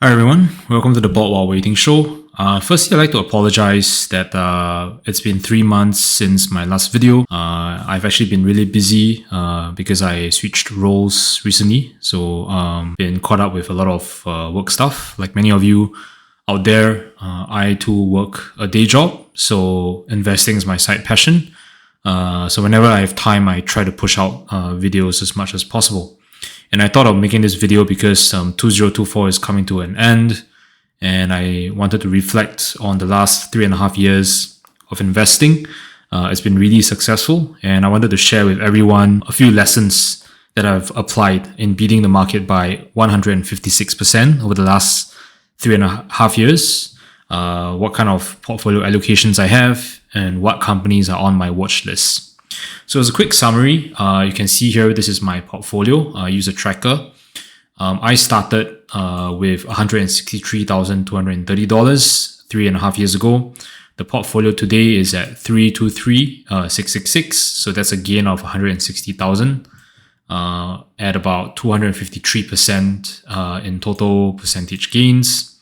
Hi everyone, welcome to the Board While Waiting show. Firstly, I'd like to apologize that it's been 3 months since my last video. I've actually been really busy because I switched roles recently, so been caught up with a lot of work stuff. Like many of you out there, I too work a day job, so investing is my side passion. So whenever I have time, I try to push out videos as much as possible. And I thought of making this video because 2024 is coming to an end, and I wanted to reflect on the last 3.5 years of investing. It's been really successful, and I wanted to share with everyone a few lessons that I've applied in beating the market by 156% over the last 3.5 years, what kind of portfolio allocations I have, and what companies are on my watch list. So as a quick summary, you can see here, this is my portfolio. I use a tracker. I started with $163,230 3.5 years ago. The portfolio today is at 323,666. So that's a gain of 160,000 at about 253% in total percentage gains.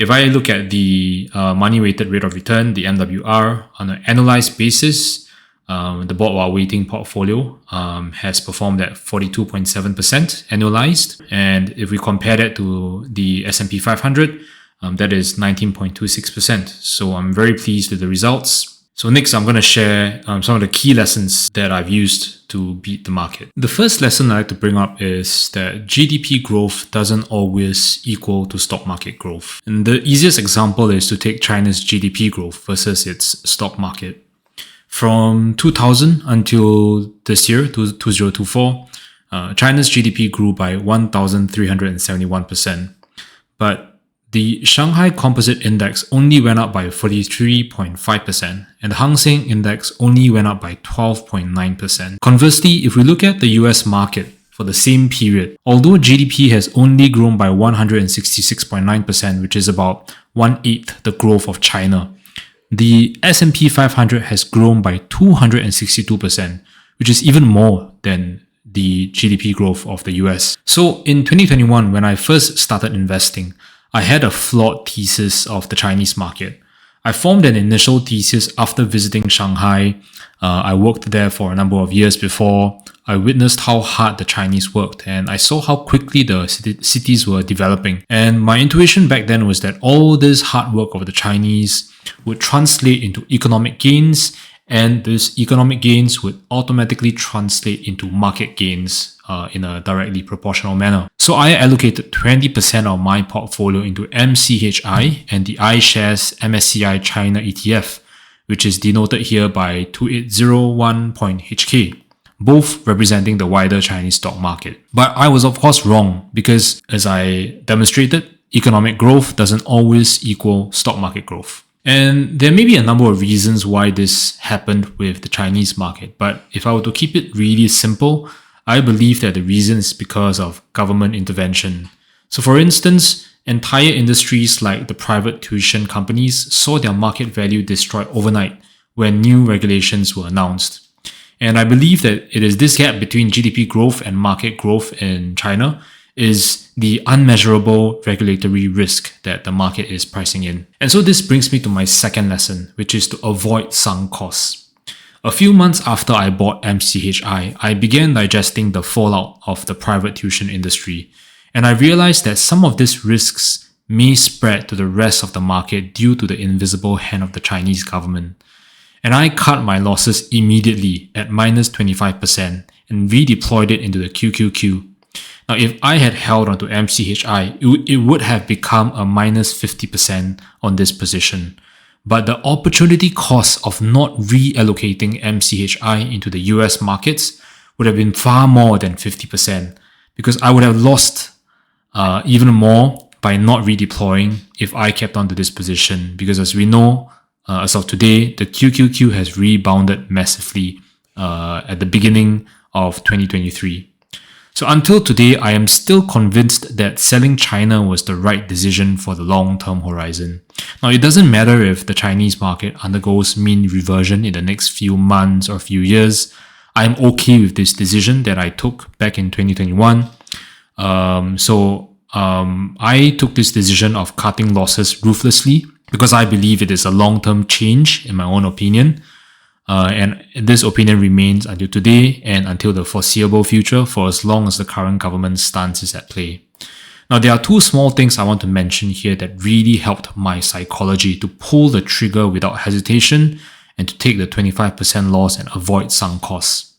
If I look at the money weighted rate of return, the MWR, on an annualized basis, the Board While Waiting portfolio has performed at 42.7% annualized. And if we compare that to the S&P 500, that is 19.26%. So I'm very pleased with the results. So next, I'm going to share some of the key lessons that I've used to beat the market. The first lesson I'd like to bring up is that GDP growth doesn't always equal to stock market growth. And the easiest example is to take China's GDP growth versus its stock market. From 2000 until this year, 2024, China's GDP grew by 1,371%. But the Shanghai Composite Index only went up by 43.5%, and the Hang Seng Index only went up by 12.9%. Conversely, if we look at the US market for the same period, although GDP has only grown by 166.9%, which is about 1/8 the growth of China, the S&P 500 has grown by 262%, which is even more than the GDP growth of the US. So in 2021, when I first started investing, I had a flawed thesis of the Chinese market. I formed an initial thesis after visiting Shanghai. I worked there for a number of years before. I witnessed how hard the Chinese worked, and I saw how quickly the cities were developing. And my intuition back then was that all this hard work of the Chinese would translate into economic gains, and these economic gains would automatically translate into market gains in a directly proportional manner. So I allocated 20% of my portfolio into MCHI and the iShares MSCI China ETF, which is denoted here by 2801.HK. Both representing the wider Chinese stock market. But I was of course wrong, because as I demonstrated, economic growth doesn't always equal stock market growth. And there may be a number of reasons why this happened with the Chinese market, but if I were to keep it really simple, I believe that the reason is because of government intervention. So for instance, entire industries like the private tuition companies saw their market value destroyed overnight when new regulations were announced. And I believe that it is this gap between GDP growth and market growth in China is the unmeasurable regulatory risk that the market is pricing in. And so this brings me to my second lesson, which is to avoid sunk costs. A few months after I bought MCHI, I began digesting the fallout of the private tuition industry. And I realized that some of these risks may spread to the rest of the market due to the invisible hand of the Chinese government. And I cut my losses immediately at minus 25% and redeployed it into the QQQ. Now, if I had held onto MCHI, it would have become a minus 50% on this position. But the opportunity cost of not reallocating MCHI into the US markets would have been far more than 50%, because I would have lost even more by not redeploying if I kept on to this position. Because as we know, as of today, the QQQ has rebounded massively at the beginning of 2023. So until today, I am still convinced that selling China was the right decision for the long-term horizon. Now, it doesn't matter if the Chinese market undergoes mean reversion in the next few months or few years. I am okay with this decision that I took back in 2021. So I took this decision of cutting losses ruthlessly because I believe it is a long-term change, in my own opinion. And this opinion remains until today and until the foreseeable future for as long as the current government stance is at play. Now, there are two small things I want to mention here that really helped my psychology to pull the trigger without hesitation and to take the 25% loss and avoid sunk costs.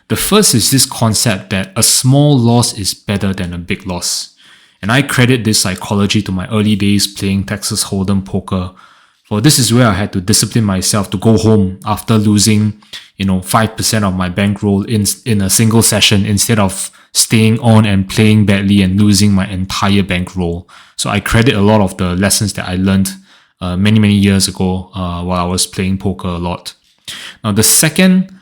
The first is this concept that a small loss is better than a big loss. And I credit this psychology to my early days playing Texas Hold'em poker. For this is where I had to discipline myself to go home after losing, 5% of my bankroll in a single session instead of staying on and playing badly and losing my entire bankroll. So I credit a lot of the lessons that I learned many years ago while I was playing poker a lot. Now, the second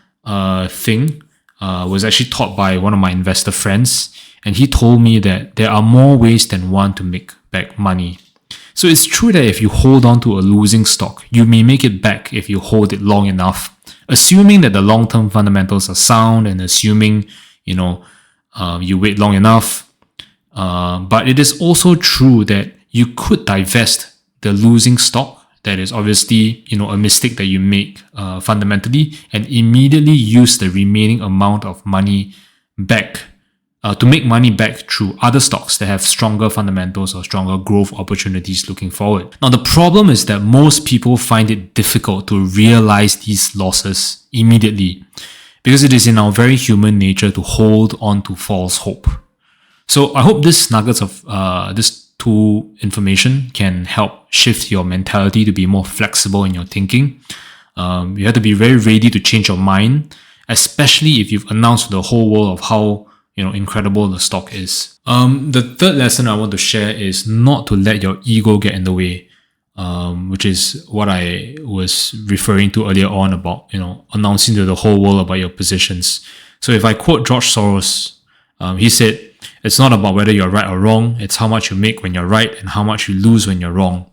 thing was actually taught by one of my investor friends, and he told me that there are more ways than one to make back money. So it's true that if you hold on to a losing stock, you may make it back if you hold it long enough, assuming that the long-term fundamentals are sound and assuming, you wait long enough. But it is also true that you could divest the losing stock. That is obviously, a mistake that you make fundamentally, and immediately use the remaining amount of money back to make money back through other stocks that have stronger fundamentals or stronger growth opportunities looking forward. Now, the problem is that most people find it difficult to realize these losses immediately because it is in our very human nature to hold on to false hope. So I hope this nuggets of this tool information can help shift your mentality to be more flexible in your thinking. You have to be very ready to change your mind, especially if you've announced to the whole world of how incredible the stock is. The third lesson I want to share is not to let your ego get in the way, which is what I was referring to earlier on about, announcing to the whole world about your positions. So if I quote George Soros, he said, "It's not about whether you're right or wrong, it's how much you make when you're right and how much you lose when you're wrong."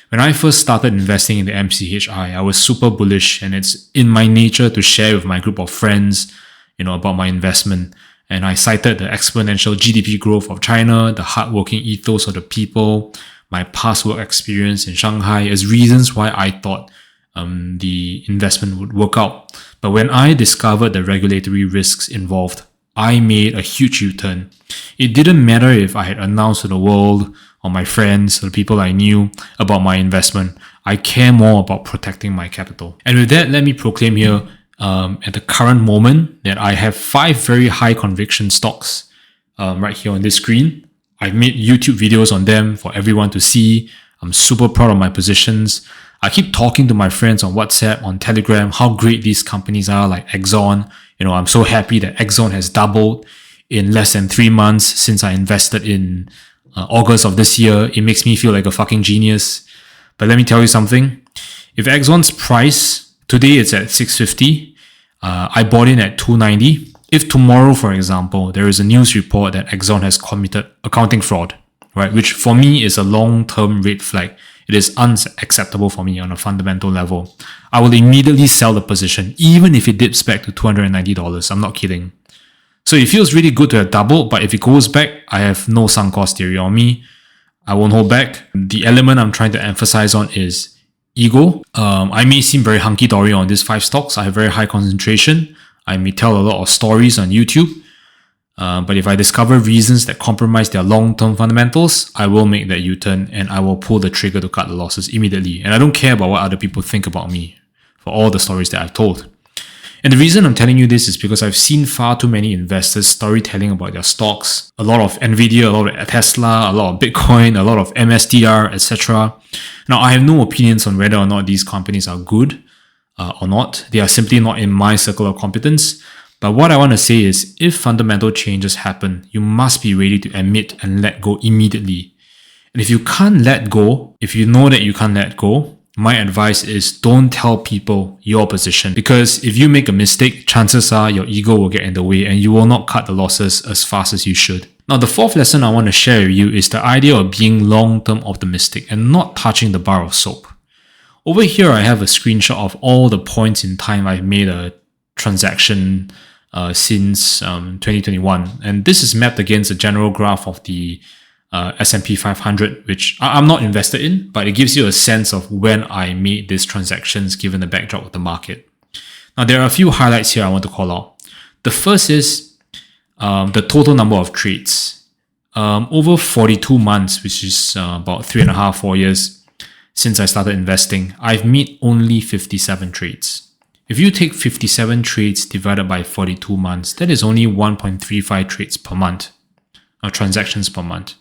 When I first started investing in the MCHI, I was super bullish, and it's in my nature to share with my group of friends, about my investment. And I cited the exponential GDP growth of China, the hardworking ethos of the people, my past work experience in Shanghai as reasons why I thought the investment would work out. But when I discovered the regulatory risks involved, I made a huge U-turn. It didn't matter if I had announced to the world or my friends or the people I knew about my investment. I care more about protecting my capital. And with that, let me proclaim here at the current moment that I have 5 very high conviction stocks right here on this screen. I've made YouTube videos on them for everyone to see. I'm super proud of my positions. I keep talking to my friends on WhatsApp, on Telegram, how great these companies are, like Exxon. I'm so happy that Exxon has doubled in less than 3 months since I invested in August of this year. It makes me feel like a fucking genius. But let me tell you something. If Exxon's price today it's at $6.50, I bought in at $2.90. If tomorrow, for example, there is a news report that Exxon has committed accounting fraud, right, which for me is a long-term red flag, it is unacceptable for me on a fundamental level, I will immediately sell the position, even if it dips back to $290. I'm not kidding. So it feels really good to have doubled, but if it goes back, I have no sunk cost theory on me. I won't hold back. The element I'm trying to emphasize on is ego. I may seem very hunky-dory on these 5 stocks. I have very high concentration. I may tell a lot of stories on YouTube. But if I discover reasons that compromise their long-term fundamentals, I will make that U-turn and I will pull the trigger to cut the losses immediately. And I don't care about what other people think about me for all the stories that I've told. And the reason I'm telling you this is because I've seen far too many investors storytelling about their stocks. A lot of Nvidia, a lot of Tesla, a lot of Bitcoin, a lot of MSTR, etc. Now, I have no opinions on whether or not these companies are good or not. They are simply not in my circle of competence. But what I want to say is, if fundamental changes happen, you must be ready to admit and let go immediately. And if you can't let go, if you know that you can't let go, my advice is don't tell people your position, because if you make a mistake, chances are your ego will get in the way and you will not cut the losses as fast as you should. Now, the fourth lesson I want to share with you is the idea of being long-term optimistic and not touching the bar of soap. Over here, I have a screenshot of all the points in time I've made a transaction since 2021. And this is mapped against a general graph of the S&P 500, which I'm not invested in, but it gives you a sense of when I made these transactions given the backdrop of the market. Now, there are a few highlights here I want to call out. The first is the total number of trades. Over 42 months, which is about 3.5, 4 years since I started investing, I've made only 57 trades. If you take 57 trades divided by 42 months, that is only 1.35 trades per month, or transactions per month.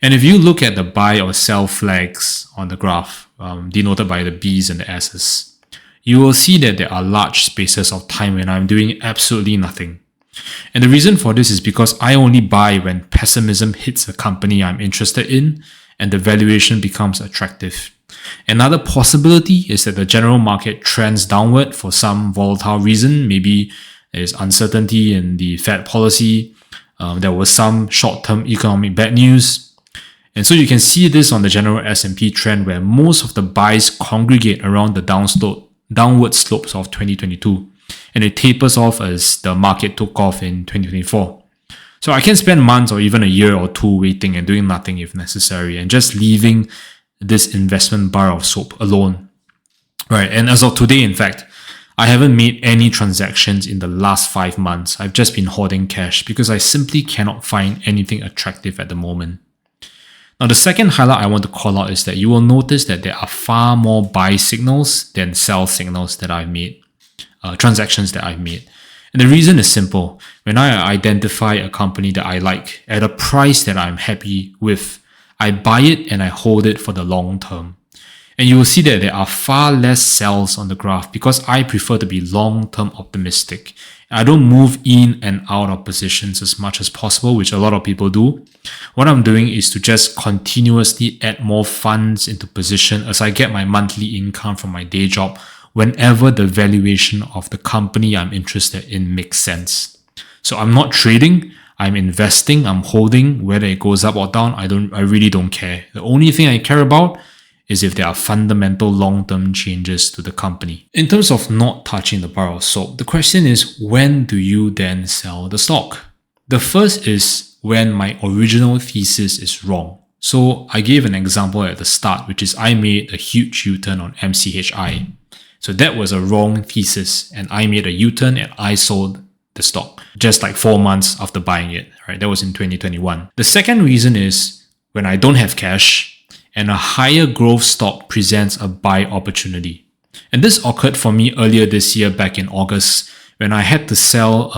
And if you look at the buy or sell flags on the graph, denoted by the B's and the S's, you will see that there are large spaces of time when I'm doing absolutely nothing. And the reason for this is because I only buy when pessimism hits a company I'm interested in and the valuation becomes attractive. Another possibility is that the general market trends downward for some volatile reason. Maybe there's uncertainty in the Fed policy. There was some short-term economic bad news. And so you can see this on the general S&P trend where most of the buys congregate around the downward slopes of 2022. And it tapers off as the market took off in 2024. So I can spend months or even a year or two waiting and doing nothing if necessary and just leaving this investment bar of soap alone. Right, and as of today, in fact, I haven't made any transactions in the last 5 months. I've just been hoarding cash because I simply cannot find anything attractive at the moment. Now, the second highlight I want to call out is that you will notice that there are far more buy signals than sell signals that I've made, transactions that I've made. And the reason is simple. When I identify a company that I like at a price that I'm happy with, I buy it and I hold it for the long term. And you will see that there are far less sells on the graph because I prefer to be long-term optimistic. I don't move in and out of positions as much as possible, which a lot of people do. What I'm doing is to just continuously add more funds into position as I get my monthly income from my day job whenever the valuation of the company I'm interested in makes sense. So I'm not trading, I'm investing, I'm holding. Whether it goes up or down, I really don't care. The only thing I care about is if there are fundamental long-term changes to the company. In terms of not touching the bar of soap, the question is, when do you then sell the stock? The first is when my original thesis is wrong. So I gave an example at the start, which is I made a huge U-turn on MCHI. So that was a wrong thesis and I made a U-turn and I sold the stock just like 4 months after buying it, right? That was in 2021. The second reason is when I don't have cash and a higher growth stock presents a buy opportunity. And this occurred for me earlier this year back in August when I had to sell,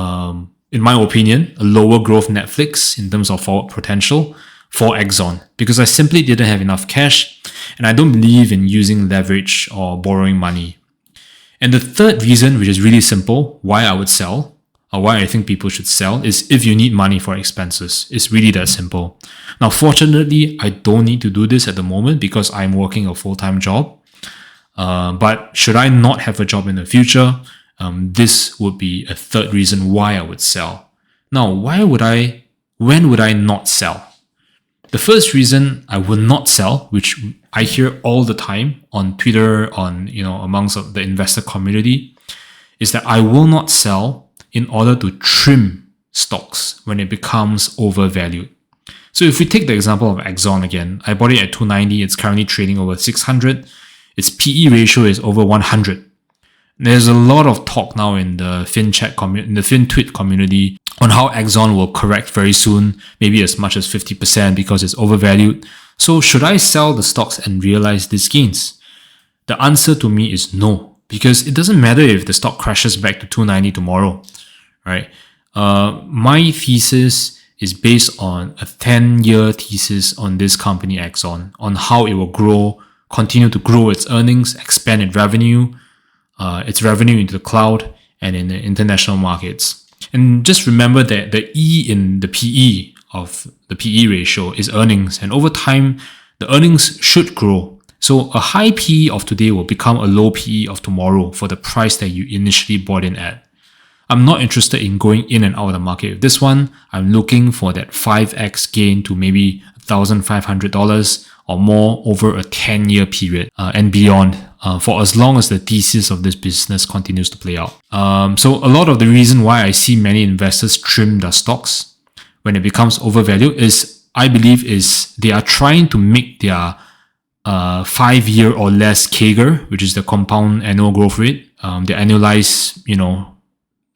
in my opinion, a lower growth Netflix in terms of forward potential for Exxon because I simply didn't have enough cash and I don't believe in using leverage or borrowing money. And the third reason, which is really simple, why I would sell or why I think people should sell is if you need money for expenses. It's really that simple. Now, fortunately, I don't need to do this at the moment because I'm working a full-time job. But should I not have a job in the future, this would be a third reason why I would sell. Now, when would I not sell? The first reason I would not sell, which I hear all the time on Twitter, amongst the investor community, is that I will not sell in order to trim stocks when it becomes overvalued. So if we take the example of Exxon again, I bought it at 290, it's currently trading over 600, its PE ratio is over 100. There's a lot of talk now in the FinTwit community on how Exxon will correct very soon, maybe as much as 50% because it's overvalued. So should I sell the stocks and realize these gains? The answer to me is no, because it doesn't matter if the stock crashes back to 290 tomorrow, right? My thesis is based on a 10-year thesis on this company Exxon, on how it will grow, continue to grow its earnings, expand its revenue into the cloud and in the international markets. And just remember that the E in the PE of the PE ratio is earnings. And over time, the earnings should grow. So a high PE of today will become a low PE of tomorrow for the price that you initially bought in at. I'm not interested in going in and out of the market with this one. I'm looking for that 5x gain to maybe $1,500 or more over a 10-year period and beyond for as long as the thesis of this business continues to play out. So a lot of the reason why I see many investors trim their stocks when it becomes overvalued is I believe, is they are trying to make their 5-year or less CAGR, which is the compound annual growth rate, the annualized,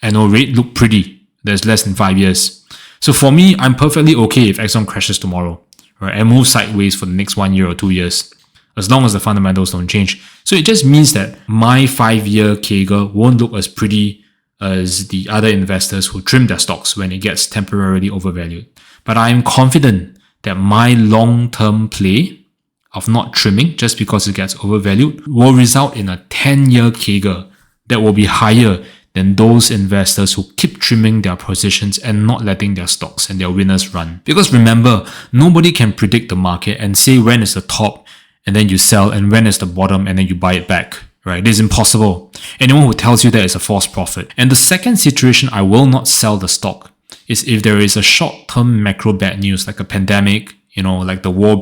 annual rate, look pretty. There's less than 5 years. So for me, I'm perfectly okay if Exxon crashes tomorrow, right, and moves sideways for the next 1 year or 2 years, as long as the fundamentals don't change. So it just means that my 5-year CAGR won't look as pretty as the other investors who trim their stocks when it gets temporarily overvalued. But I am confident that my long-term play of not trimming just because it gets overvalued will result in a 10-year CAGR that will be higher than those investors who keep trimming their positions and not letting their stocks and their winners run. Because remember, nobody can predict the market and say when is the top and then you sell, and when is the bottom and then you buy it back. Right? It is impossible. Anyone who tells you that is a false prophet. And the second situation I will not sell the stock is if there is a short-term macro bad news like a pandemic, like the war,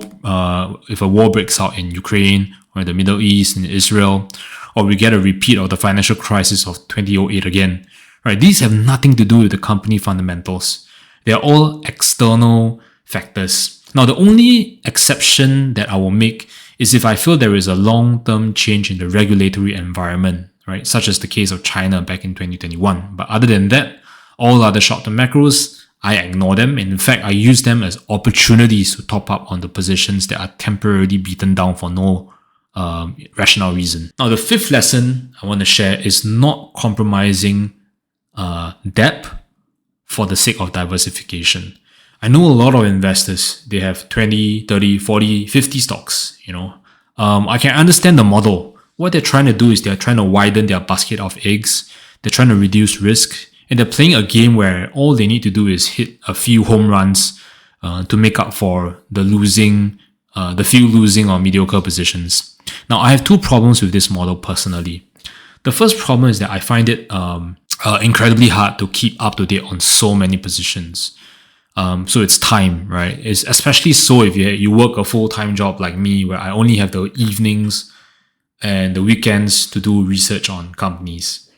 if a war breaks out in Ukraine or the Middle East, in Israel, or we get a repeat of the financial crisis of 2008 again. Right? These have nothing to do with the company fundamentals. They are all external factors. Now, the only exception that I will make is if I feel there is a long-term change in the regulatory environment, right? Such as the case of China back in 2021. But other than that, all other short-term macros, I ignore them. And in fact, I use them as opportunities to top up on the positions that are temporarily beaten down for no rational reason. Now, the fifth lesson I want to share is not compromising depth for the sake of diversification. I know a lot of investors, they have 20, 30, 40, 50 stocks, I can understand the model. What they're trying to do is they're trying to widen their basket of eggs. They're trying to reduce risk. And they're playing a game where all they need to do is hit a few home runs to make up for the few losing or mediocre positions. Now, I have two problems with this model personally. The first problem is that I find it incredibly hard to keep up to date on so many positions. So it's time, right? It's especially so if you work a full-time job like me, where I only have the evenings and the weekends to do research on companies.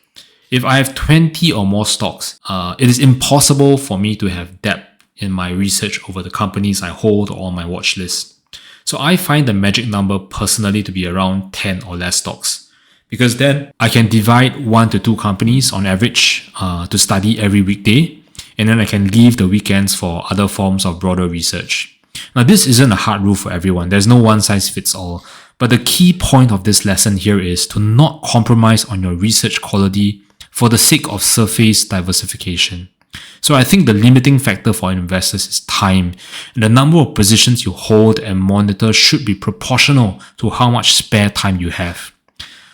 If I have 20 or more stocks, it is impossible for me to have depth in my research over the companies I hold or on my watch list. So I find the magic number personally to be around 10 or less stocks, because then I can divide 1 to 2 companies on average to study every weekday. And then I can leave the weekends for other forms of broader research. Now, this isn't a hard rule for everyone. There's no one size fits all. But the key point of this lesson here is to not compromise on your research quality for the sake of surface diversification. So I think the limiting factor for investors is time. And the number of positions you hold and monitor should be proportional to how much spare time you have.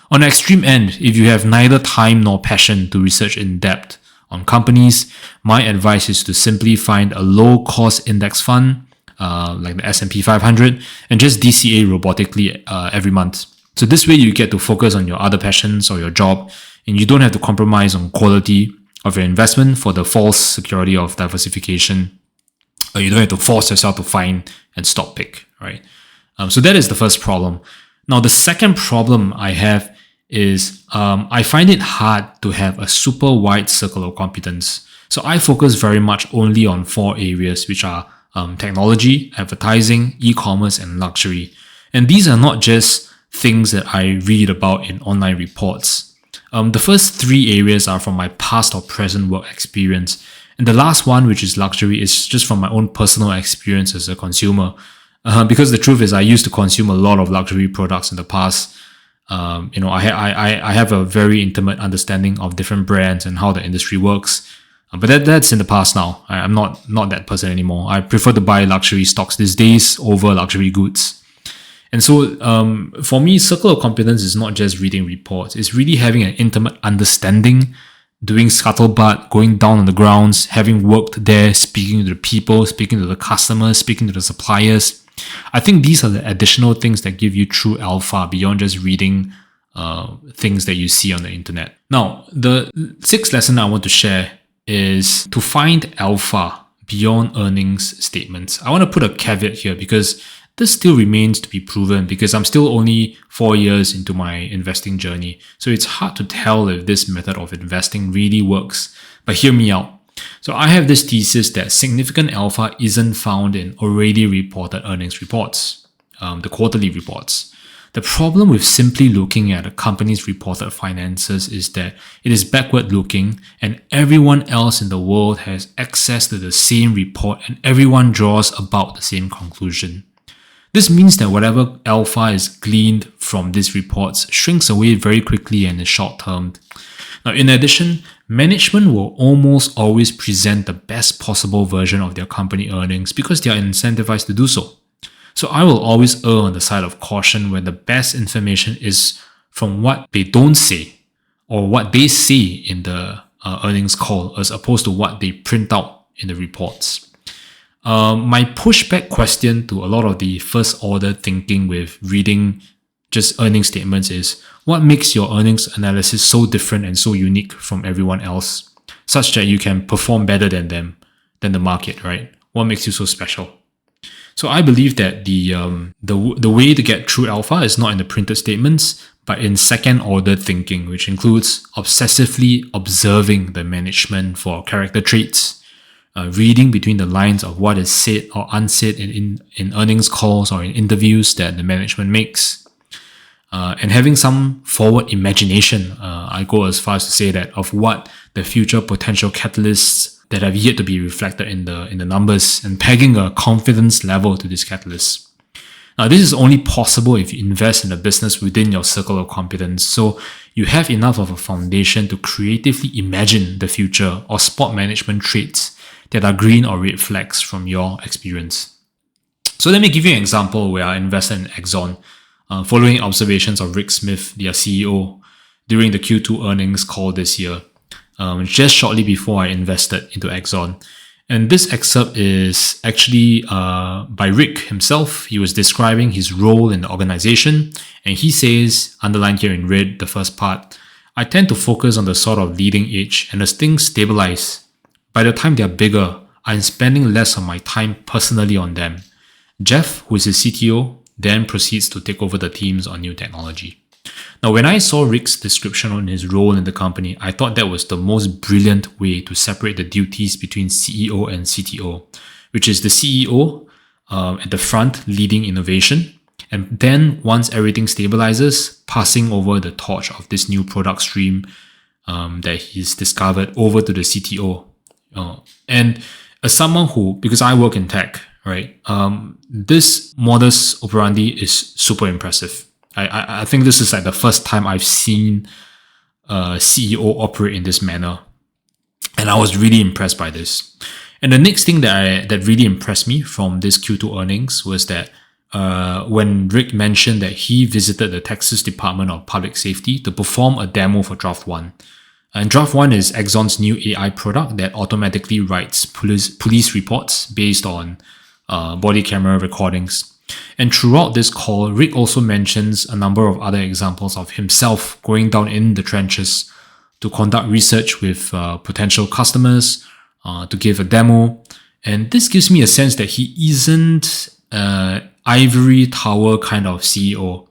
On the extreme end, if you have neither time nor passion to research in depth on companies, my advice is to simply find a low-cost index fund, like the S&P 500, and just DCA robotically every month. So this way you get to focus on your other passions or your job, and you don't have to compromise on quality of your investment for the false security of diversification. Or you don't have to force yourself to find and stop pick, right? So that is the first problem. Now, the second problem I have is I find it hard to have a super wide circle of competence. So I focus very much only on 4 areas, which are technology, advertising, e-commerce, and luxury. And these are not just things that I read about in online reports. The first 3 areas are from my past or present work experience. And the last one, which is luxury, is just from my own personal experience as a consumer. Because the truth is I used to consume a lot of luxury products in the past. I have a very intimate understanding of different brands and how the industry works. But that's in the past now. I'm not that person anymore. I prefer to buy luxury stocks these days over luxury goods. And so for me, circle of competence is not just reading reports. It's really having an intimate understanding, doing scuttlebutt, going down on the grounds, having worked there, speaking to the people, speaking to the customers, speaking to the suppliers. I think these are the additional things that give you true alpha beyond just reading things that you see on the internet. Now, the 6th lesson I want to share is to find alpha beyond earnings statements. I want to put a caveat here because this still remains to be proven, because I'm still only 4 years into my investing journey. So it's hard to tell if this method of investing really works. But hear me out. So I have this thesis that significant alpha isn't found in already reported earnings reports, the quarterly reports. The problem with simply looking at a company's reported finances is that it is backward looking and everyone else in the world has access to the same report and everyone draws about the same conclusion. This means that whatever alpha is gleaned from these reports shrinks away very quickly and is short term. Now, in addition, management will almost always present the best possible version of their company earnings because they are incentivized to do so. So I will always err on the side of caution when the best information is from what they don't say or what they say in the earnings call as opposed to what they print out in the reports. My pushback question to a lot of the first order thinking with reading just earnings statements is, what makes your earnings analysis so different and so unique from everyone else, such that you can perform better than them, than the market, right? What makes you so special? So I believe that the way to get true alpha is not in the printed statements, but in second order thinking, which includes obsessively observing the management for character traits, reading between the lines of what is said or unsaid in earnings calls or in interviews that the management makes, and having some forward imagination. I go as far as to say that of what the future potential catalysts that have yet to be reflected in the numbers and pegging a confidence level to these catalysts. Now, this is only possible if you invest in a business within your circle of competence, so you have enough of a foundation to creatively imagine the future or spot management traits that are green or red flags from your experience. So let me give you an example where I invested in Exxon, following observations of Rick Smith, their CEO, during the Q2 earnings call this year, just shortly before I invested into Exxon. And this excerpt is actually by Rick himself. He was describing his role in the organization, and he says, underlined here in red, the first part, I tend to focus on the sort of leading edge, and as things stabilize, by the time they're bigger, I'm spending less of my time personally on them. Jeff, who is his CTO, then proceeds to take over the teams on new technology. Now, when I saw Rick's description on his role in the company, I thought that was the most brilliant way to separate the duties between CEO and CTO, which is the CEO at the front leading innovation, and then once everything stabilizes, passing over the torch of this new product stream that he's discovered over to the CTO. And as someone who, because I work in tech, right, this modus operandi is super impressive. I think this is like the first time I've seen a CEO operate in this manner, and I was really impressed by this. And the next thing that really impressed me from this Q2 earnings was that when Rick mentioned that he visited the Texas Department of Public Safety to perform a demo for Draft One. And Draft One is Exxon's new AI product that automatically writes police reports based on body camera recordings. And throughout this call, Rick also mentions a number of other examples of himself going down in the trenches to conduct research with potential customers, to give a demo. And this gives me a sense that he isn't an ivory tower kind of CEO.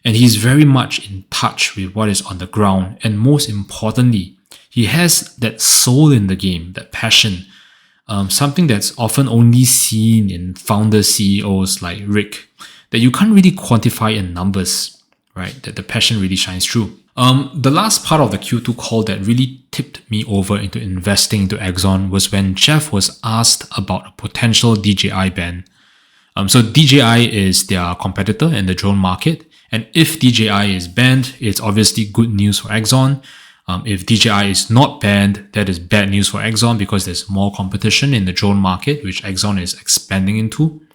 And he's very much in touch with what is on the ground. And most importantly, he has that soul in the game, that passion. Something that's often only seen in founder CEOs like Rick, that you can't really quantify in numbers, right? That the passion really shines through. The last part of the Q2 call that really tipped me over into investing into Exxon was when Jeff was asked about a potential DJI ban. So DJI is their competitor in the drone market, and if DJI is banned, it's obviously good news for Exxon. If DJI is not banned, that is bad news for Exxon because there's more competition in the drone market, which Exxon is expanding into.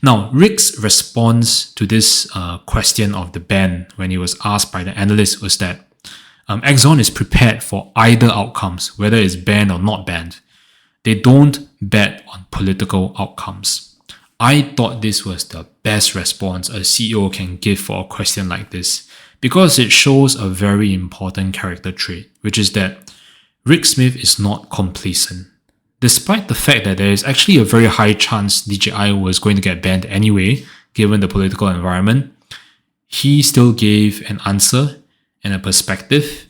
Now, Rick's response to this question of the ban when he was asked by the analyst was that Exxon is prepared for either outcomes, whether it's banned or not banned. They don't bet on political outcomes. I thought this was the best response a CEO can give for a question like this, because it shows a very important character trait, which is that Rick Smith is not complacent. Despite the fact that there is actually a very high chance DJI was going to get banned anyway, given the political environment, he still gave an answer and a perspective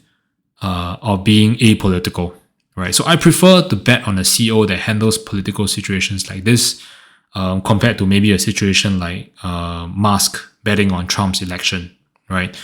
of being apolitical. right? So I prefer to bet on a CEO that handles political situations like this compared to maybe a situation like Musk betting on Trump's election, right?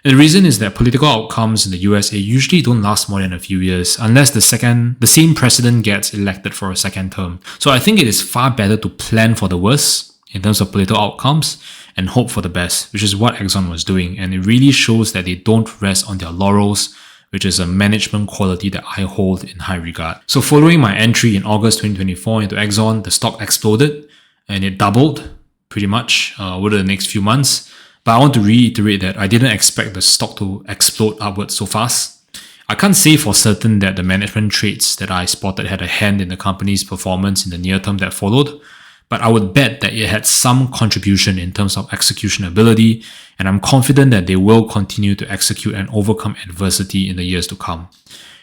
And the reason is that political outcomes in the USA usually don't last more than a few years unless the same president gets elected for a second term. So I think it is far better to plan for the worst in terms of political outcomes and hope for the best, which is what Exxon was doing. And it really shows that they don't rest on their laurels, which is a management quality that I hold in high regard. So following my entry in August 2024 into Exxon, the stock exploded and it doubled pretty much over the next few months. But I want to reiterate that I didn't expect the stock to explode upwards so fast. I can't say for certain that the management traits that I spotted had a hand in the company's performance in the near term that followed, but I would bet that it had some contribution in terms of execution ability, and I'm confident that they will continue to execute and overcome adversity in the years to come.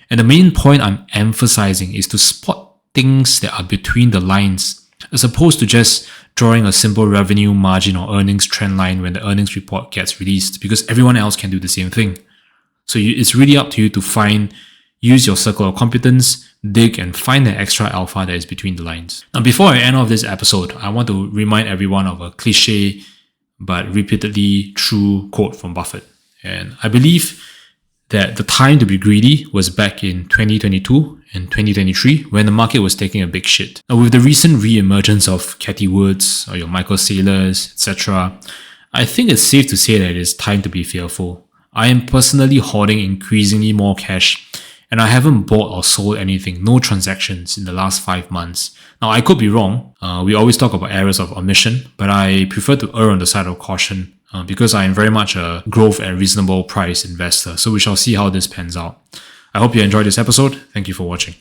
And the main point I'm emphasizing is to spot things that are between the lines, as opposed to just drawing a simple revenue, margin, or earnings trend line when the earnings report gets released, because everyone else can do the same thing. So it's really up to you to use your circle of competence, dig and find that extra alpha that is between the lines. Now, before I end off this episode, I want to remind everyone of a cliche but repeatedly true quote from Buffett. And I believe that the time to be greedy was back in 2022 and 2023 when the market was taking a big shit. Now, with the recent re-emergence of Cathie Woods or your Michael Saylors, etc., I think it's safe to say that it is time to be fearful. I am personally hoarding increasingly more cash, and I haven't bought or sold anything, no transactions in the last 5 months. Now, I could be wrong. We always talk about errors of omission, but I prefer to err on the side of caution because I am very much a growth and reasonable price investor. So we shall see how this pans out. I hope you enjoyed this episode. Thank you for watching.